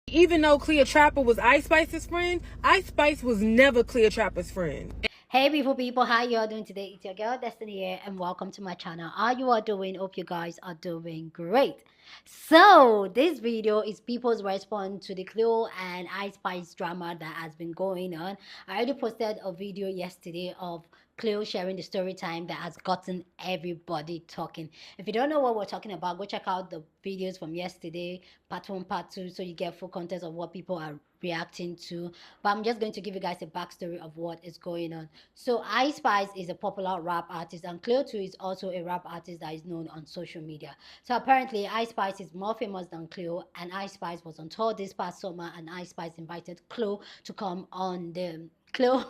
Even though Cleotrapa was Ice Spice's friend, Ice Spice was never Cleotrapa's friend. Hey beautiful people, how you all doing today? It's your girl Destiny here and welcome to my channel. How you are doing? Hope you guys are doing great. So this video is people's response to the Cleo and Ice Spice drama that has been going on. I already posted a video yesterday of Cleo sharing the story time that has gotten everybody talking. If you don't know what we're talking about, go check out the videos from yesterday, part 1, part 2, so you get full context of what people are reacting to. But I'm just going to give you guys a backstory of what is going on. So Ice Spice is a popular rap artist, and Cleo too is also a rap artist that is known on social media. So apparently Ice Spice is more famous than Cleo, and Ice Spice was on tour this past summer, and Ice Spice invited Cleo to come on the tour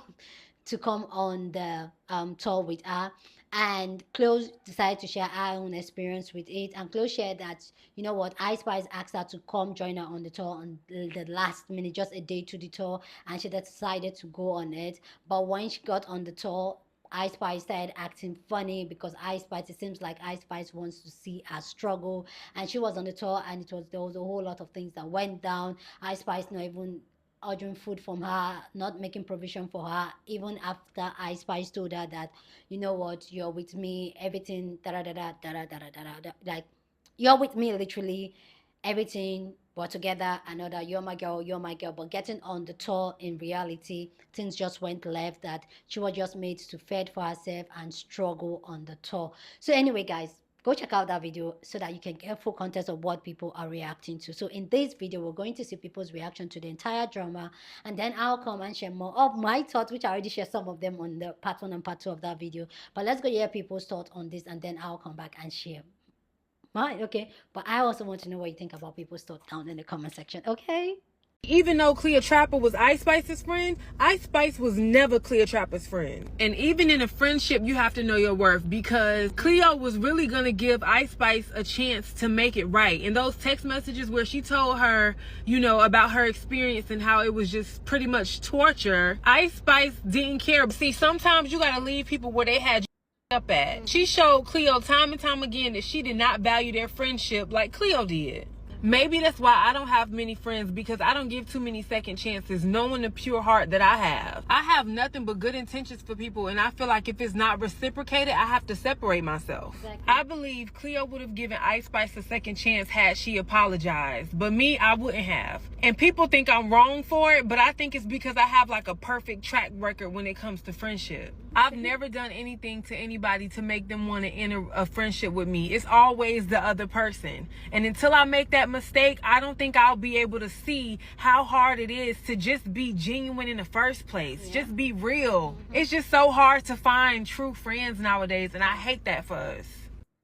with her. And Chloe decided to share her own experience with it. And Chloe shared that, you know what, Ice Spice asked her to come join her on the tour on the last minute, just a day to the tour, and she decided to go on it. But when she got on the tour, Ice Spice started acting funny because Ice Spice, it seems like Ice Spice wants to see her struggle. And she was on the tour, and there was a whole lot of things that went down. Ice Spice not even ordering food from her, not making provision for her, even after Ice Spice told her that, you know what, you're with me, everything, da da da da da da da da da, like, you're with me, literally, everything, we're together, another, you're my girl, you're my girl. But getting on the tour, in reality, things just went left, that she was just made to fend for herself and struggle on the tour. So anyway, guys, go check out that video so that you can get full context of what people are reacting to. So in this video, we're going to see people's reaction to the entire drama, and then I'll come and share more of my thoughts, which I already shared some of them on the part 1 and part 2 of that video. But let's go hear people's thoughts on this, and then I'll come back and share mine. Okay, but I also want to know what you think about people's thoughts down in the comment section. Okay. Even though Cleotrapa was Ice Spice's friend, Ice Spice was never Cleotrapa's friend. And even in a friendship, you have to know your worth, because Cleo was really gonna give Ice Spice a chance to make it right. And those text messages where she told her, you know, about her experience and how it was just pretty much torture, Ice Spice didn't care. See, sometimes you gotta leave people where they had you up at. She showed Cleo time and time again that she did not value their friendship like Cleo did. Maybe that's why I don't have many friends, because I don't give too many second chances, knowing the pure heart that I have. I have nothing but good intentions for people, and I feel like if it's not reciprocated, I have to separate myself. Exactly. I believe Cleo would have given Ice Spice a second chance had she apologized, but me, I wouldn't have. And people think I'm wrong for it, but I think it's because I have like a perfect track record when it comes to friendship. I've never done anything to anybody to make them want to enter a friendship with me. It's always the other person. And until I make that mistake, I don't think I'll be able to see how hard it is to just be genuine in the first place. Yeah. Just be real. It's just so hard to find true friends nowadays, and I hate that for us.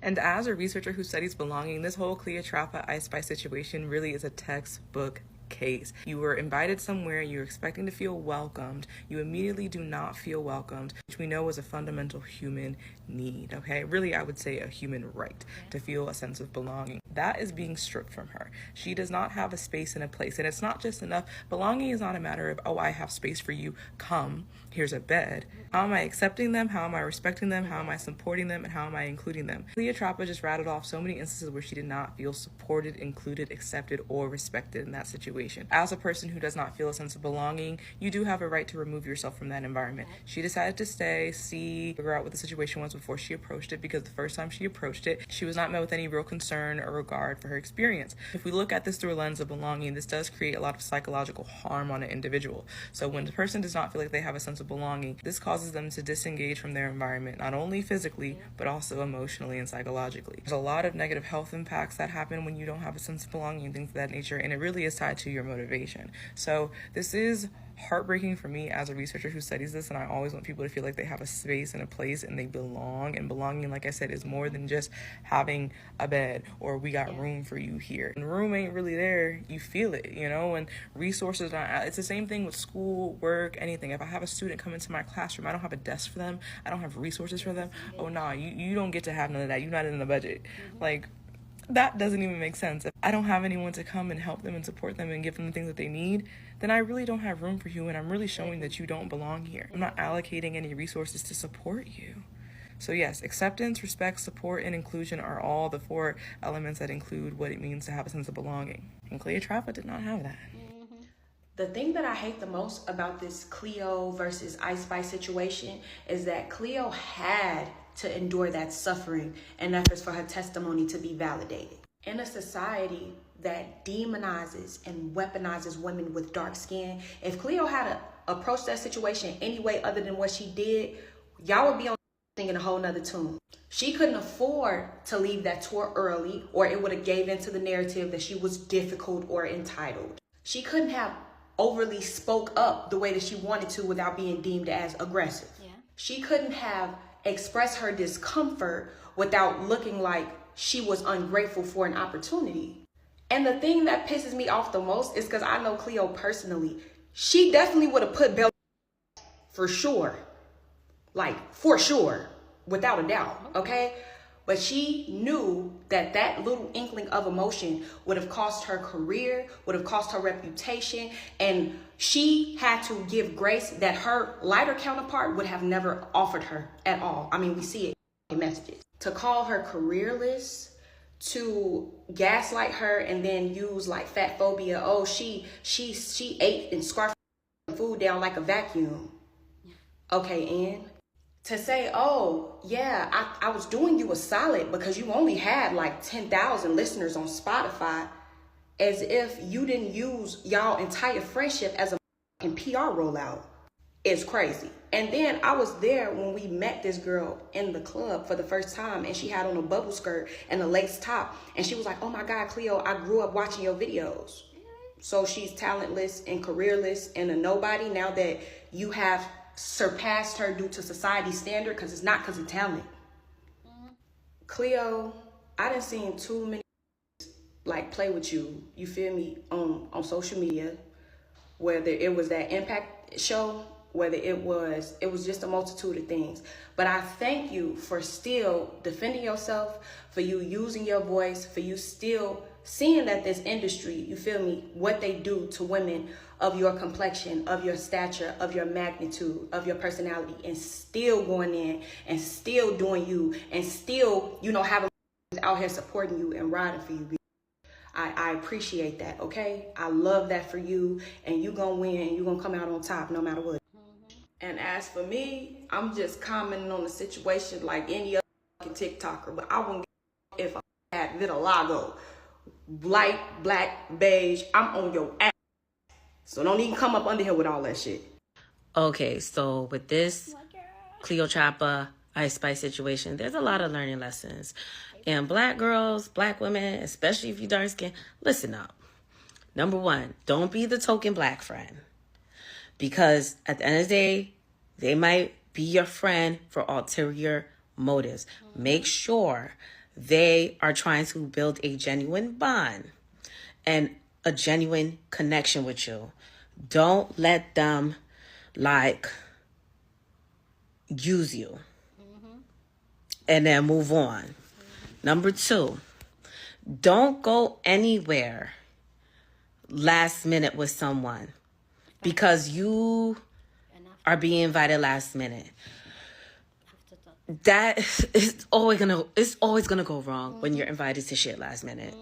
And as a researcher who studies belonging, this whole Cleotrapa Ice Spice situation really is a textbook case. You were invited somewhere, you're expecting to feel welcomed, you immediately do not feel welcomed, which we know is a fundamental human need, okay? Really, I would say a human right to feel a sense of belonging. That is being stripped from her. She does not have a space and a place, and it's not just enough. Belonging is not a matter of, oh, I have space for you, come, here's a bed. How am I accepting them? How am I respecting them? How am I supporting them? And how am I including them? Cleotrapa just rattled off so many instances where she did not feel supported, included, accepted, or respected in that situation. As a person who does not feel a sense of belonging, you do have a right to remove yourself from that environment. She decided to stay, figure out what the situation was before she approached it, because the first time she approached it, she was not met with any real concern or regard for her experience. If we look at this through a lens of belonging, this does create a lot of psychological harm on an individual. So when the person does not feel like they have a sense of belonging, this causes them to disengage from their environment, not only physically, but also emotionally and psychologically. There's a lot of negative health impacts that happen when you don't have a sense of belonging and things of that nature, and it really is tied to your motivation. So this is heartbreaking for me as a researcher who studies this, and I always want people to feel like they have a space and a place and they belong. And belonging, like I said, is more than just having a bed or we got room for you here. And room ain't really there, you feel it, you know, and resources aren't. It's the same thing with school, work, anything. If I have a student come into my classroom, I don't have a desk for them, I don't have resources for them, oh nah, you don't get to have none of that, you're not in the budget. Like, that doesn't even make sense. If I don't have anyone to come and help them and support them and give them the things that they need, then I really don't have room for you, and I'm really showing that you don't belong here. I'm not allocating any resources to support you. So yes, acceptance, respect, support, and inclusion are all the 4 elements that include what it means to have a sense of belonging. And Cleopatra did not have that. The thing that I hate the most about this Cleo versus Ice Spice situation is that Cleo had to endure that suffering in efforts for her testimony to be validated. In a society that demonizes and weaponizes women with dark skin, if Cleo had to approach that situation any way other than what she did, y'all would be on singing a whole nother tune. She couldn't afford to leave that tour early, or it would have gave into the narrative that she was difficult or entitled. She couldn't have overly spoke up the way that she wanted to without being deemed as aggressive. Yeah. She couldn't have expressed her discomfort without looking like she was ungrateful for an opportunity. And the thing that pisses me off the most is because I know Cleo personally. She definitely would have put Bell for sure. Like, for sure, without a doubt, okay? But she knew that that little inkling of emotion would have cost her career, would have cost her reputation, and she had to give grace that her lighter counterpart would have never offered her at all. I mean, we see it in messages. To call her careerless, to gaslight her and then use like fat phobia. Oh, she ate and scarfed food down like a vacuum. Okay, and to say, oh, yeah, I was doing you a solid because you only had like 10,000 listeners on Spotify, as if you didn't use y'all entire friendship as a PR rollout, is crazy. And then I was there when we met this girl in the club for the first time, and she had on a bubble skirt and a lace top. And she was like, oh my God, Cleo, I grew up watching your videos. So she's talentless and careerless and a nobody now that you have surpassed her due to society's standard, because it's not because of talent. Cleo, I done seen too many like play with you feel me, on social media, whether it was that impact show, whether it was just a multitude of things. But I thank you for still defending yourself, for you using your voice, for you still seeing that this industry, you feel me, what they do to women of your complexion, of your stature, of your magnitude, of your personality, and still going in and still doing you and still, having out here supporting you and riding for you. I appreciate that, okay? I love that for you, and you gonna win and you gonna come out on top no matter what. And as for me, I'm just commenting on the situation like any other TikToker, but I wouldn't give if I had vitiligo, light, black, beige, I'm on your ass. So don't even come up under here with all that shit. Okay, so with this Cleotrapa Ice Spice situation, there's a lot of learning lessons. And black girls, black women, especially if you're dark skinned, listen up. Number one, don't be the token black friend. Because at the end of the day, they might be your friend for ulterior motives. Make sure they are trying to build a genuine bond and a genuine connection with you. Don't let them use you and then move on. Number two, don't go anywhere last minute with someone because you are being invited last minute. That is always gonna go wrong when you're invited to shit last minute.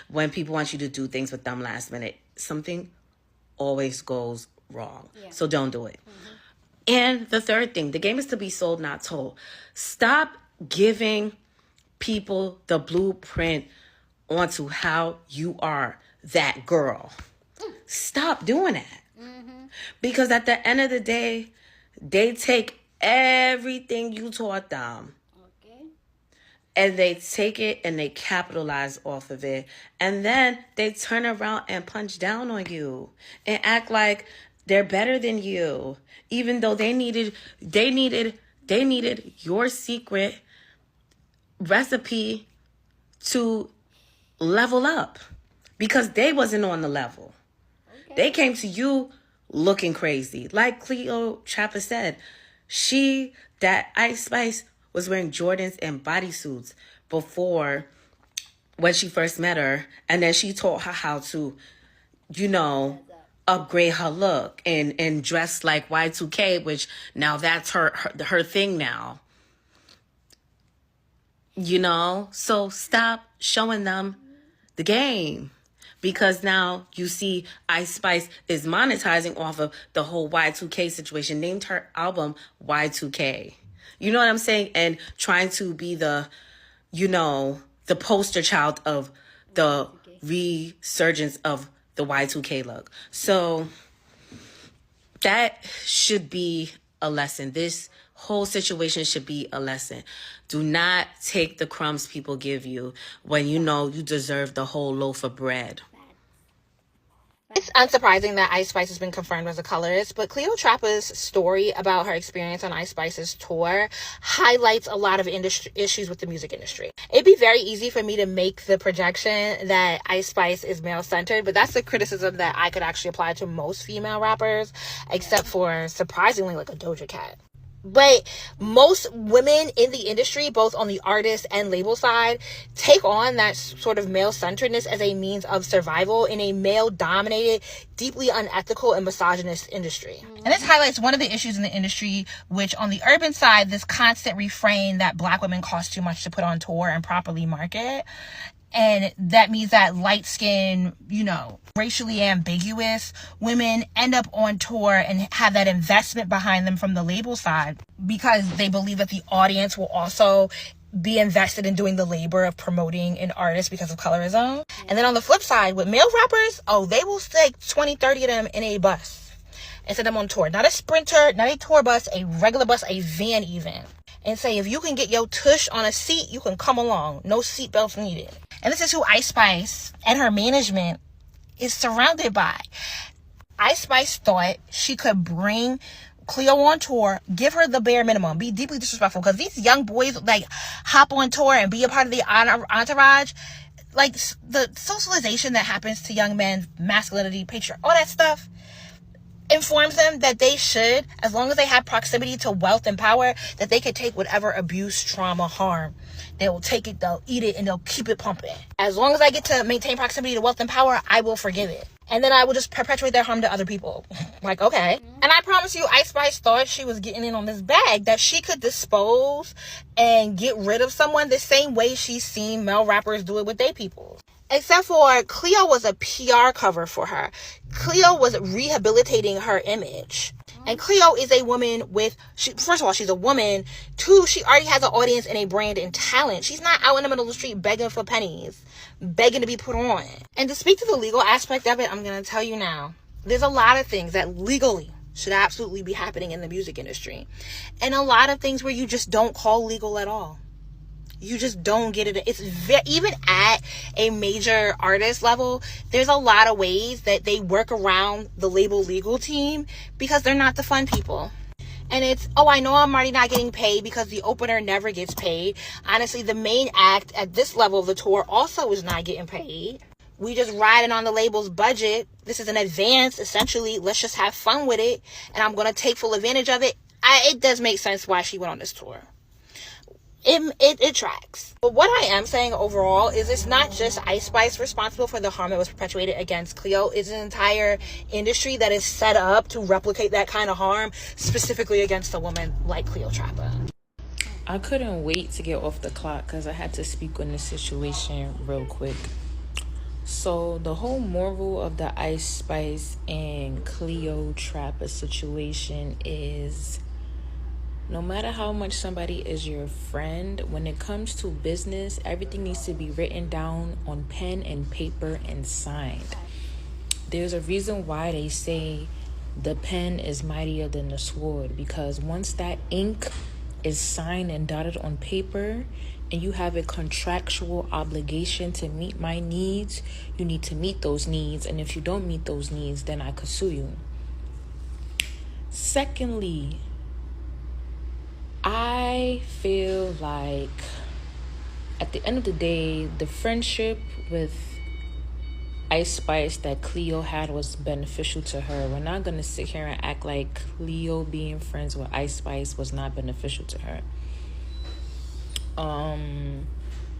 When people want you to do things with them last minute, something always goes wrong. Yeah. So don't do it. And the third thing, the game is to be sold, not told. Stop giving people the blueprint onto how you are that girl. Stop doing that. Because at the end of the day, they take everything you taught them. And they take it and they capitalize off of it. And then they turn around and punch down on you and act like they're better than you. Even though they needed your secret recipe to level up because they wasn't on the level. They came to you looking crazy. Like Cleotrapa said, that Ice Spice was wearing Jordans and bodysuits before when she first met her. And then she taught her how to, upgrade her look and dress like Y2K, which now that's her thing now. So stop showing them the game because now you see Ice Spice is monetizing off of the whole Y2K situation, named her album Y2K. You know what I'm saying? And trying to be the, the poster child of the resurgence of the Y2K look. So that should be a lesson. This whole situation should be a lesson. Do not take the crumbs people give you when you know you deserve the whole loaf of bread. It's unsurprising that Ice Spice has been confirmed as a colorist, but Cleotrapa's story about her experience on Ice Spice's tour highlights a lot of issues with the music industry. It'd be very easy for me to make the projection that Ice Spice is male-centered, but that's a criticism that I could actually apply to most female rappers, except for, surprisingly, like a Doja Cat. But most women in the industry, both on the artist and label side, take on that sort of male-centeredness as a means of survival in a male-dominated, deeply unethical and misogynist industry. And this highlights one of the issues in the industry, which on the urban side, this constant refrain that Black women cost too much to put on tour and properly market. And that means that light-skinned, racially ambiguous women end up on tour and have that investment behind them from the label side because they believe that the audience will also be invested in doing the labor of promoting an artist because of colorism. And then on the flip side, with male rappers, they will stick 20, 30 of them in a bus and send them on tour. Not a Sprinter, not a tour bus, a regular bus, a van even. And say, if you can get your tush on a seat, you can come along. No seatbelts needed. And this is who Ice Spice and her management is surrounded by. Ice Spice thought she could bring Cleo on tour, give her the bare minimum, be deeply disrespectful, because these young boys hop on tour and be a part of the entourage. Like the socialization that happens to young men, masculinity, patriarchy, all that stuff informs them that they should, as long as they have proximity to wealth and power, that they could take whatever abuse, trauma, harm. They will take it, they'll eat it, and they'll keep it pumping. As long as I get to maintain proximity to wealth and power, I will forgive it. And then I will just perpetuate their harm to other people. Like, okay. And I promise you, Ice Spice thought she was getting in on this bag, that she could dispose and get rid of someone the same way she's seen male rappers do it with their people. Except for Cleo was a PR cover for her. Cleo was rehabilitating her image. And Cleo is a woman first of all, she's a woman. Two, she already has an audience and a brand and talent. She's not out in the middle of the street begging for pennies, begging to be put on. And to speak to the legal aspect of it, I'm going to tell you now, there's a lot of things that legally should absolutely be happening in the music industry. And a lot of things where you just don't call legal at all. You just don't get it. It's even at a major artist level, there's a lot of ways that they work around the label legal team because they're not the fun people. And it's, I know I'm already not getting paid because the opener never gets paid. Honestly, the main act at this level of the tour also is not getting paid. We just riding on the label's budget. This is an advance, essentially. Let's just have fun with it. And I'm going to take full advantage of it. It does make sense why she went on this tour. It tracks. But what I am saying overall is it's not just Ice Spice responsible for the harm that was perpetuated against Cleo. It's an entire industry that is set up to replicate that kind of harm, specifically against a woman like Cleotrapa. I couldn't wait to get off the clock because I had to speak on this situation real quick. So the whole moral of the Ice Spice and Cleotrapa situation is, no matter how much somebody is your friend, when it comes to business, everything needs to be written down on pen and paper and signed. There's a reason why they say the pen is mightier than the sword, because once that ink is signed and dotted on paper and you have a contractual obligation to meet my needs, you need to meet those needs. And if you don't meet those needs, then I could sue you. Secondly, I feel like at the end of the day, the friendship with Ice Spice that Cleo had was beneficial to her. We're not going to sit here and act like Cleo being friends with Ice Spice was not beneficial to her.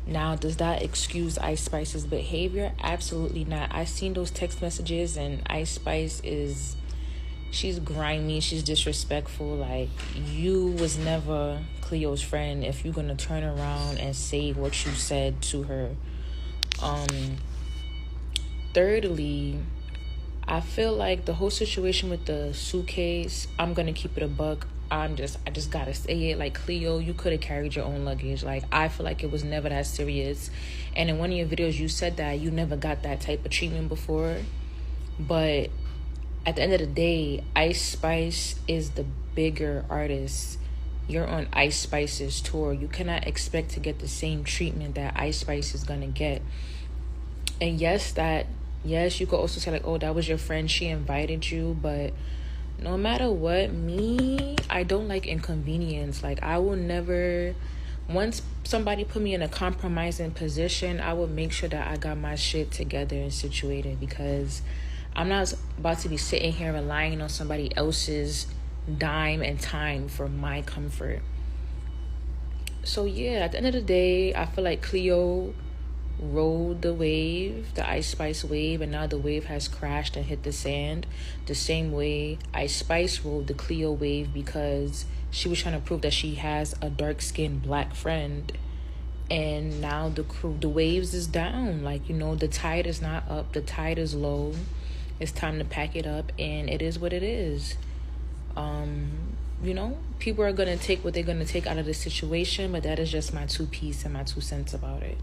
Now, does that excuse Ice Spice's behavior? Absolutely not. I've seen those text messages, and Ice Spice she's grimy, she's disrespectful. Like, you was never Cleo's friend if you're gonna turn around and say what you said to her. thirdly, I feel like the whole situation with the suitcase, I'm gonna keep it a buck. I just gotta say it. Like, Cleo, you could have carried your own luggage. Like, I feel like it was never that serious. And in one of your videos, you said that you never got that type of treatment before. But at the end of the day, Ice Spice is the bigger artist. You're on Ice Spice's tour. You cannot expect to get the same treatment that Ice Spice is gonna get. And yes, you could also say like, oh, that was your friend, she invited you. But no matter what, I don't like inconvenience. Like, I will never, once somebody put me in a compromising position, I will make sure that I got my shit together and situated, because I'm not about to be sitting here relying on somebody else's dime and time for my comfort. So yeah, at the end of the day, I feel like Cleo rode the wave, the Ice Spice wave, and now the wave has crashed and hit the sand the same way Ice Spice rode the Cleo wave, because she was trying to prove that she has a dark-skinned black friend. And now the waves is down. Like, you know, the tide is not up, the tide is low. It's time to pack it up, and it is what it is. You know, people are gonna take what they're gonna take out of the situation, but that is just my 2 piece and my 2 cents about it.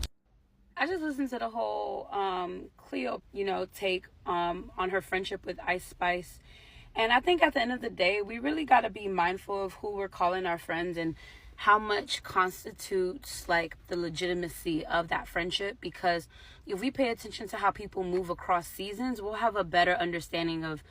I just listened to the whole Cleo, take on her friendship with Ice Spice. And I think at the end of the day, we really got to be mindful of who we're calling our friends and how much constitutes like the legitimacy of that friendship. Because if we pay attention to how people move across seasons, we'll have a better understanding of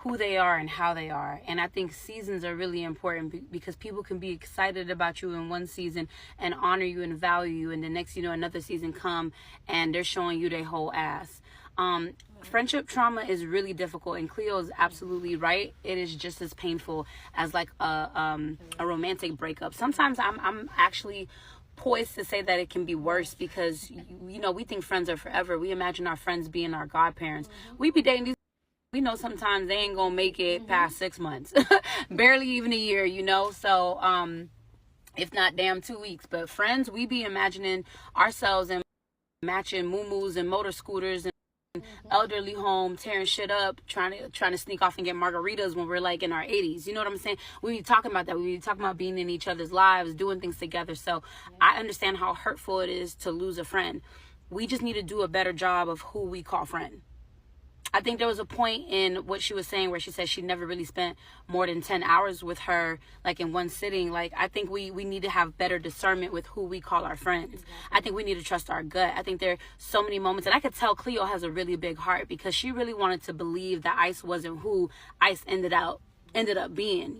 who they are and how they are. And I think seasons are really important because people can be excited about you in one season and honor you and value you, and the next, another season come and they're showing you their whole ass. Friendship trauma is really difficult, and Cleo is absolutely right. It is just as painful as like a romantic breakup. Sometimes I'm actually poised to say that it can be worse, because we think friends are forever. We imagine our friends being our godparents. We be dating these, we know sometimes they ain't gonna make it past 6 months, barely even a year, so if not damn 2 weeks. But friends, we be imagining ourselves and matching moo-moos and motor scooters and elderly home, tearing shit up, trying to sneak off and get margaritas when we're like in our 80s. You know what I'm saying? We be talking about that. We be talking about being in each other's lives, doing things together. So I understand how hurtful it is to lose a friend. We just need to do a better job of who we call friend. I think there was a point in what she was saying where she said she never really spent more than 10 hours with her, like in one sitting. Like, I think we need to have better discernment with who we call our friends. I think we need to trust our gut. I think there are so many moments, and I could tell Cleo has a really big heart, because she really wanted to believe that Ice wasn't who Ice ended up being,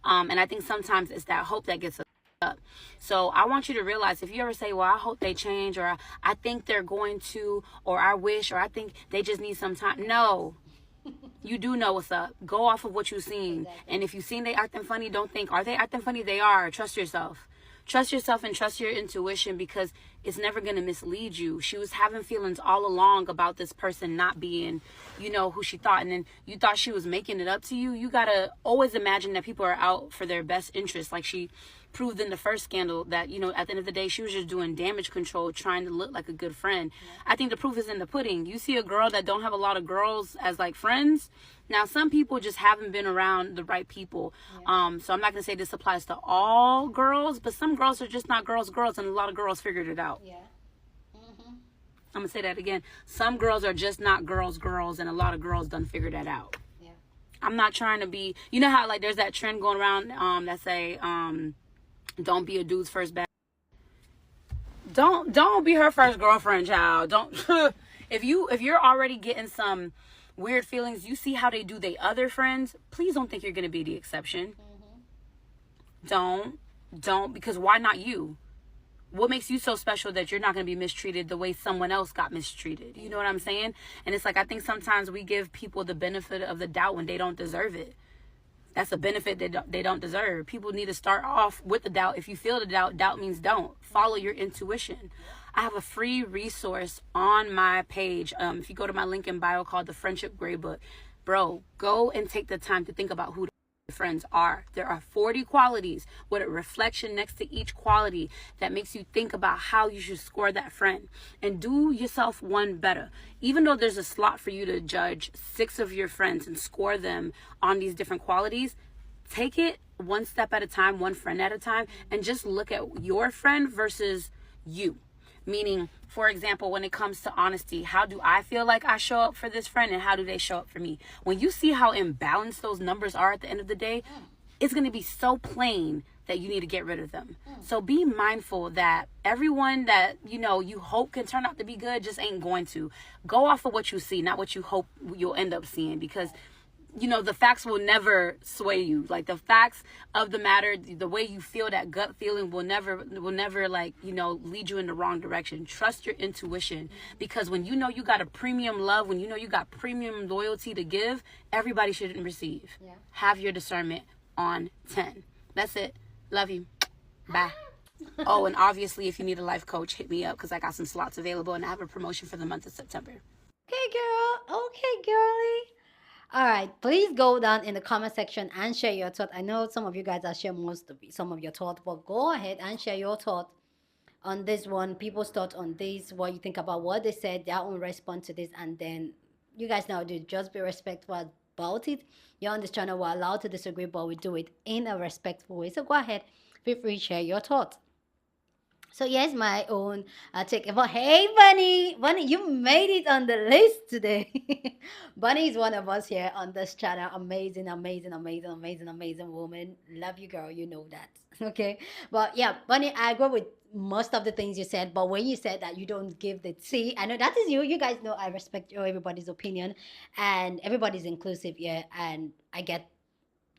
and I think sometimes it's that hope that gets us up. So I want you to realize, if you ever say, well, I hope they change, or I think they're going to, or I wish, or I think they just need some time. No, you do know what's up. Go off of what you've seen. Exactly. And if you've seen they acting funny, don't think, are they acting funny? They are. Trust yourself. Trust yourself and trust your intuition, because it's never going to mislead you. She was having feelings all along about this person not being, who she thought. And then you thought she was making it up to you. You got to always imagine that people are out for their best interest. Like she proved in the first scandal that, at the end of the day, she was just doing damage control, trying to look like a good friend. Yeah. I think the proof is in the pudding. You see a girl that don't have a lot of girls as like friends. Now, some people just haven't been around the right people. Yeah. So I'm not going to say this applies to all girls, but some girls are just not girls, and a lot of girls figured it out. Yeah. Mm-hmm. I'm going to say that again. Some girls are just not girls, and a lot of girls done figured that out. Yeah. I'm not trying to be, how like there's that trend going around that say, don't be a dude's first bad. Don't be her first girlfriend, child. Don't. If you're already getting some weird feelings, you see how they do their other friends, please don't think you're going to be the exception. Mm-hmm. Don't, because why not you? What makes you so special that you're not going to be mistreated the way someone else got mistreated? You know what I'm saying? And it's like, I think sometimes we give people the benefit of the doubt when they don't deserve it. That's a benefit that they don't deserve. People need to start off with the doubt. If you feel the doubt means don't. Follow your intuition. I have a free resource on my page. If you go to my link in bio called The Friendship Grade Book, bro, go and take the time to think about who friends are. There are 40 qualities with a reflection next to each quality that makes you think about how you should score that friend, and do yourself one better. Even though there's a slot for you to judge 6 of your friends and score them on these different qualities, take it one step at a time, one friend at a time, and just look at your friend versus you. Meaning, for example, when it comes to honesty, how do I feel like I show up for this friend, and how do they show up for me? When you see how imbalanced those numbers are at the end of the day, it's going to be so plain that you need to get rid of them. So be mindful that everyone that, you know, you hope can turn out to be good just ain't going to. Go off of what you see, not what you hope you'll end up seeing, because you know, the facts will never sway you. Like, the facts of the matter, the way you feel, that gut feeling will never like, you know, lead you in the wrong direction. Trust your intuition, because when you know you got a premium love, when you know you got premium loyalty to give, everybody should receive. Yeah. Have your discernment on 10. That's it. Love you. Bye. Oh, and obviously, if you need a life coach, hit me up, because I got some slots available and I have a promotion for the month of September. Okay, girl. Okay, girly. All right, please go down in the comment section and share your thought. I know some of you guys are sharing some of your thought, but go ahead and share your thought on this one, people's thought on this, what you think about what they said, their own response to this, and then you guys know, dude, just be respectful about it. You're on this channel, we're allowed to disagree, but we do it in a respectful way. So go ahead, feel free to share your thoughts. So yes, my own take. But hey, Bunny, you made it on the list today. Bunny is one of us here on this channel. Amazing, amazing, amazing, amazing, amazing woman. Love you, girl. You know that. Okay. But yeah, Bunny, I agree with most of the things you said. But when you said that you don't give the tea, I know that is you. You guys know I respect everybody's opinion, and everybody's inclusive here, and I get.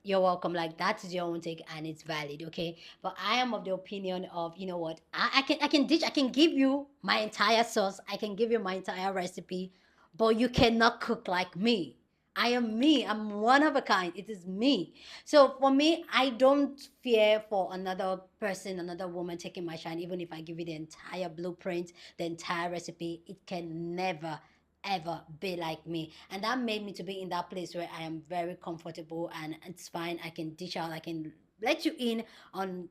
You're welcome. Like, that is your own take and it's valid, okay? But I am of the opinion of, you know what, I can give you my entire sauce, I can give you my entire recipe, but you cannot cook like me. I am me. I'm one of a kind. It is me. So for me, I don't fear for another person, another woman taking my shine. Even if I give you the entire blueprint, the entire recipe, it can never ever be like me. And that made me to be in that place where I am very comfortable and it's fine. I can dish out, I can let you in on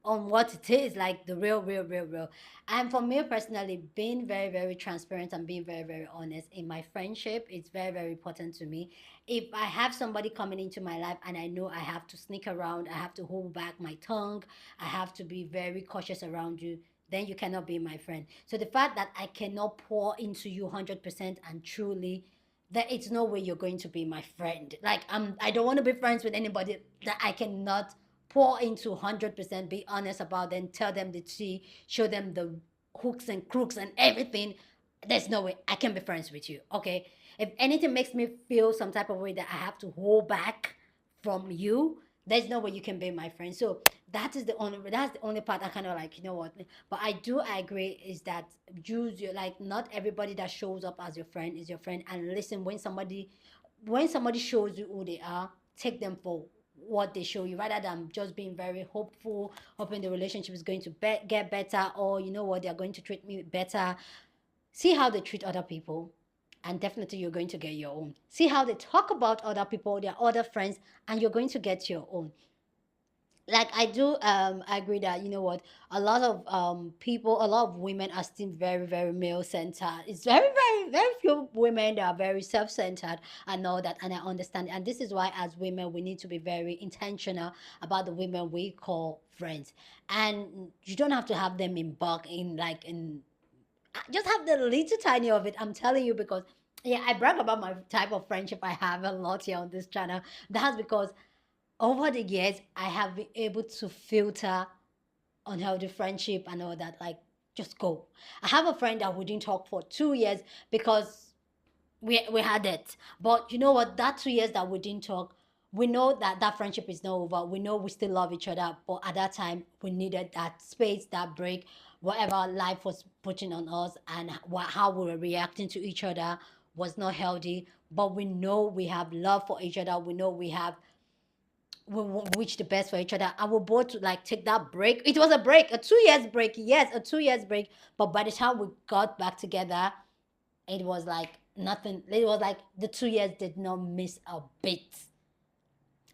what it is, like the real. And for me personally, being very transparent and being very honest in my friendship, it's very important to me. If I have somebody coming into my life and I know I have to sneak around, I have to hold back my tongue, I have to be very cautious around you, then you cannot be my friend. So the fact that I cannot pour into you 100% and truly, that it's no way you're going to be my friend. Like, I don't want to be friends with anybody that I cannot pour into 100%, be honest about them, tell them the tea, show them the hooks and crooks and everything. There's no way I can be friends with you, okay? If anything makes me feel some type of way that I have to hold back from you, there's no way you can be my friend. So that's the only part I kind of like, you know what. But I agree is that use your, like, not everybody that shows up as your friend is your friend. And listen, when somebody shows you who they are, take them for what they show you, rather than just being very hopeful, hoping the relationship is going to get better, or you know what, they're going to treat me better. See how they treat other people, and definitely you're going to get your own. See how they talk about other people, their other friends, and you're going to get your own. Like, I do agree that, you know what, a lot of people, a lot of women are still very male centered. It's very few women that are very self-centered and all that, and I understand. And this is why as women we need to be very intentional about the women we call friends. And you don't have to have them in bulk, in like in just have the little tiny of it. I'm telling you, because yeah, I brag about my type of friendship I have a lot here on this channel. That's because over the years I have been able to filter unhealthy friendship and all that. Like, just go. I have a friend that we didn't talk for 2 years because we had it. But you know what? That 2 years that we didn't talk, we know that that friendship is not over. We know we still love each other. But at that time, we needed that space, that break, whatever life was putting on us, and how we were reacting to each other was not healthy. But we know we have love for each other. We know we wish the best for each other, and we both like take that break. It was a break, a 2 years break, yes, a 2 years break. But by the time we got back together, it was like nothing. It was like the 2 years did not miss a bit.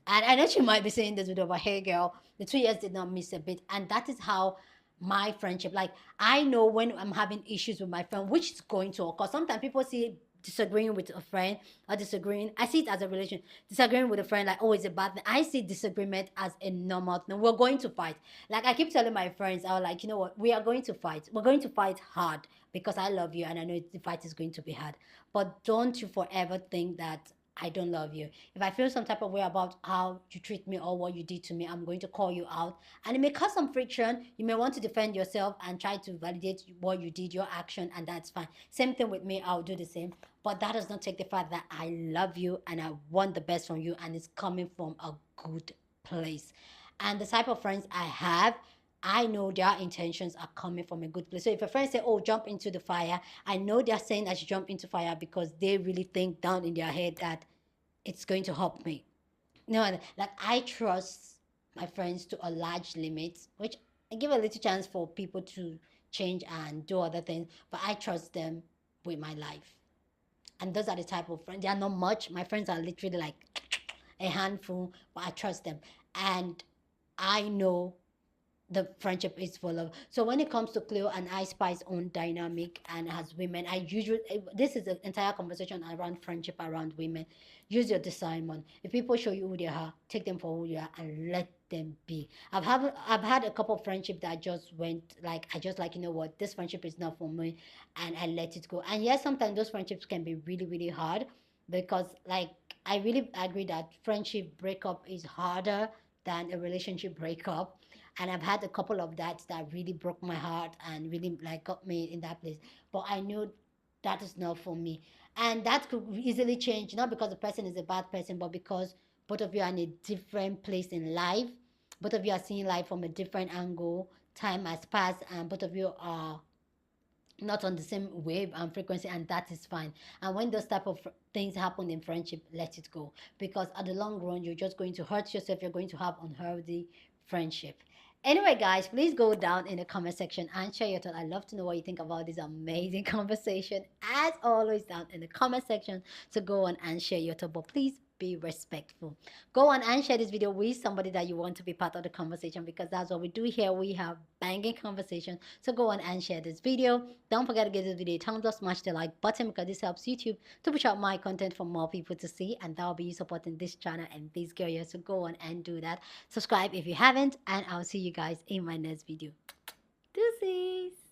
And I know she might be saying this video, but hey, girl, the 2 years did not miss a bit. And that is how my friendship, like, I know when I'm having issues with my friend, which is going to occur. Sometimes people see disagreeing with a friend or disagreeing. I see it as a relation. Disagreeing with a friend, like, oh, it's a bad thing. I see disagreement as a normal thing. We're going to fight. Like, I keep telling my friends, I was like, you know what? We are going to fight. We're going to fight hard because I love you and I know the fight is going to be hard. But don't you forever think that I don't love you. If I feel some type of way about how you treat me or what you did to me, I'm going to call you out. And it may cause some friction. You may want to defend yourself and try to validate what you did, your action, and that's fine. Same thing with me, I'll do the same. But that does not take the fact that I love you and I want the best from you and it's coming from a good place. And the type of friends I have, I know their intentions are coming from a good place. So if a friend say, oh, jump into the fire, I know they're saying I should jump into fire because they really think down in their head that it's going to help me. No, like, I trust my friends to a large limit, which I give a little chance for people to change and do other things, but I trust them with my life. And those are the type of friends. They are not much. My friends are literally like a handful, but I trust them. And I know the friendship is for love. So when it comes to Cleo and I Spy's own dynamic and as women, I usually, this is an entire conversation around friendship around women. Use your discernment. If people show you who they are, take them for who they are and let them be. I've had a couple of friendship that just went like, I just like, you know what, this friendship is not for me, and I let it go. And yes, sometimes those friendships can be really, really hard because, like, I really agree that friendship breakup is harder than a relationship breakup. And I've had a couple of that really broke my heart and really, like, got me in that place. But I knew that is not for me, and that could easily change, not because the person is a bad person, but because both of you are in a different place in life. Both of you are seeing life from a different angle. Time has passed, and both of you are not on the same wave and frequency, and that is fine. And when those type of things happen in friendship, let it go, because at the long run you're just going to hurt yourself. You're going to have unhealthy friendship. Anyway, guys, please go down in the comment section and share your thoughts. I love to know what you think about this amazing conversation, as always, down in the comment section. So go on and share your thoughts, but please be respectful. Go on and share this video with somebody that you want to be part of the conversation, because that's what we do here. We have banging conversation. So go on and share this video. Don't forget to give this video a thumbs up, smash the like button, because this helps YouTube to push out my content for more people to see, and that'll be you supporting this channel and this girl here. So go on and do that. Subscribe if you haven't, and I'll see you guys in my next video. Deuces.